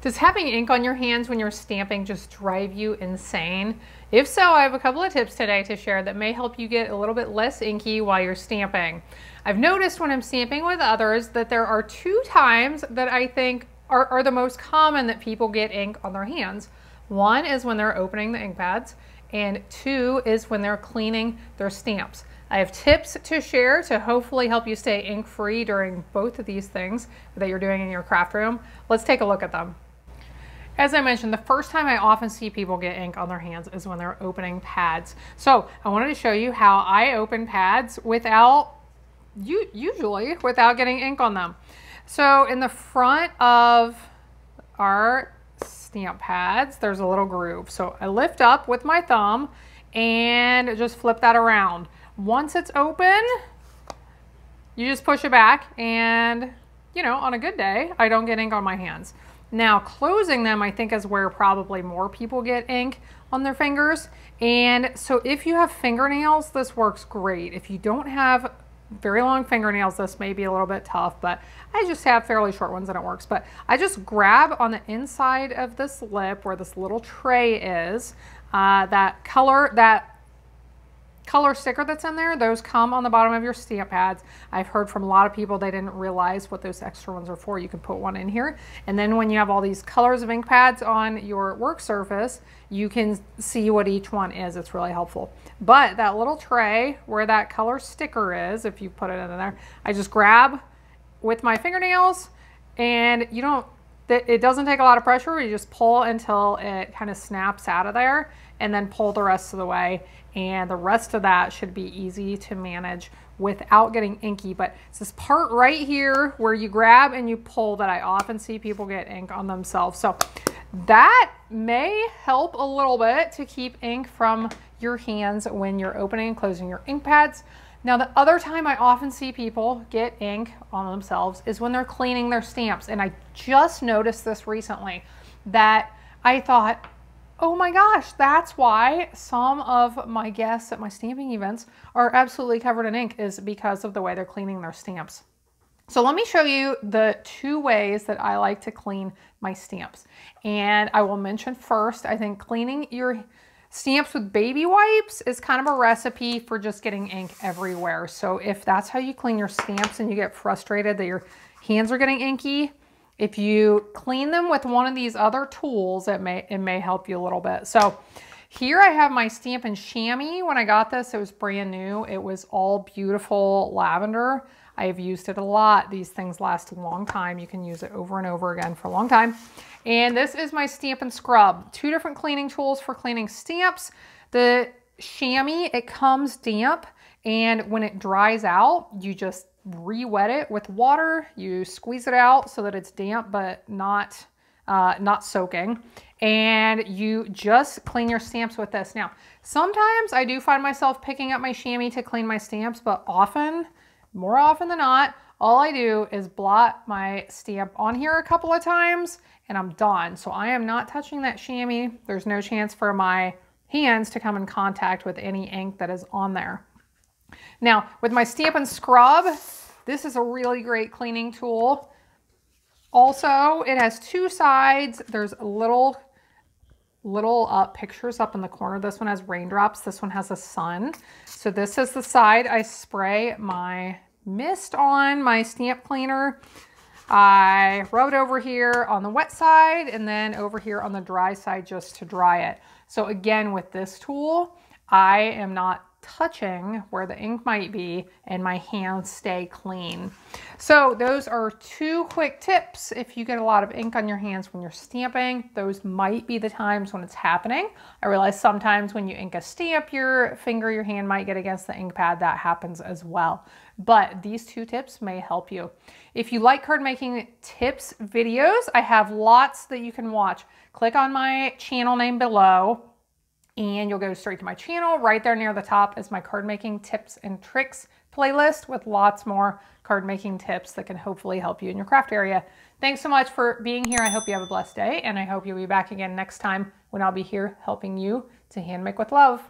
Does having ink on your hands when you're stamping just drive you insane? If so, I have a couple of tips today to share that may help you get a little bit less inky while you're stamping. I've noticed when I'm stamping with others that there are two times that I think are the most common that people get ink on their hands. One is when they're opening the ink pads, and two is when they're cleaning their stamps. I have tips to share to hopefully help you stay ink-free during both of these things that you're doing in your craft room. Let's take a look at them. As I mentioned, the first time I often see people get ink on their hands is when they're opening pads. So I wanted to show you how I open pads usually without getting ink on them. So in the front of our stamp pads, there's a little groove. So I lift up with my thumb and just flip that around. Once it's open, you just push it back and, you know, on a good day, I don't get ink on my hands. Now closing them, I think, is where probably more people get ink on their fingers. And so if you have fingernails, this works great. If you don't have very long fingernails, this may be a little bit tough, but I just have fairly short ones and it works. But I just grab on the inside of this lip where this little tray is, that color sticker that's in there, those come on the bottom of your stamp pads. I've heard from a lot of people they didn't realize what those extra ones are for. You can put one in here, and then when you have all these colors of ink pads on your work surface, you can see what each one is. It's really helpful. But that little tray where that color sticker is, if you put it in there, I just grab with my fingernails, and it doesn't take a lot of pressure. You just pull until it kind of snaps out of there, and then pull the rest of the way. And the rest of that should be easy to manage without getting inky. But it's this part right here where you grab and you pull that I often see people get ink on themselves. So that may help a little bit to keep ink from your hands when you're opening and closing your ink pads. Now, the other time I often see people get ink on themselves is when they're cleaning their stamps. And I just noticed this recently that I thought, oh my gosh, that's why some of my guests at my stamping events are absolutely covered in ink, is because of the way they're cleaning their stamps. So let me show you the two ways that I like to clean my stamps. And I will mention first, I think cleaning your stamps with baby wipes is kind of a recipe for just getting ink everywhere. So if that's how you clean your stamps and you get frustrated that your hands are getting inky, if you clean them with one of these other tools, it may help you a little bit. So here I have my Stampin' Chamois. When I got this, it was brand new. It was all beautiful lavender. I have used it a lot. These things last a long time. You can use it over and over again for a long time. And this is my Stampin' Scrub. Two different cleaning tools for cleaning stamps. The chamois, it comes damp, and when it dries out, you just re-wet it with water. You squeeze it out so that it's damp but not soaking, and you just clean your stamps with this. Now, sometimes I do find myself picking up my chamois to clean my stamps, but more often than not, all I do is blot my stamp on here a couple of times and I'm done. So I am not touching that chamois. There's no chance for my hands to come in contact with any ink that is on there. Now, with my Stampin' Scrub, this is a really great cleaning tool. Also, it has two sides. There's little pictures up in the corner. This one has raindrops. This one has a sun. So this is the side I spray my mist on, my stamp cleaner. I rub it over here on the wet side and then over here on the dry side just to dry it. So again, with this tool, I am not touching where the ink might be, and my hands stay clean. So those are two quick tips. If you get a lot of ink on your hands when you're stamping, those might be the times when it's happening. I realize sometimes when you ink a stamp, your hand might get against the ink pad. That happens as well. But these two tips may help you. If you like card making tips videos, I have lots that you can watch. Click on my channel name below, and you'll go straight to my channel. Right there near the top is my card making tips and tricks playlist with lots more card making tips that can hopefully help you in your craft area. Thanks so much for being here. I hope you have a blessed day, and I hope you'll be back again next time when I'll be here helping you to hand make with love.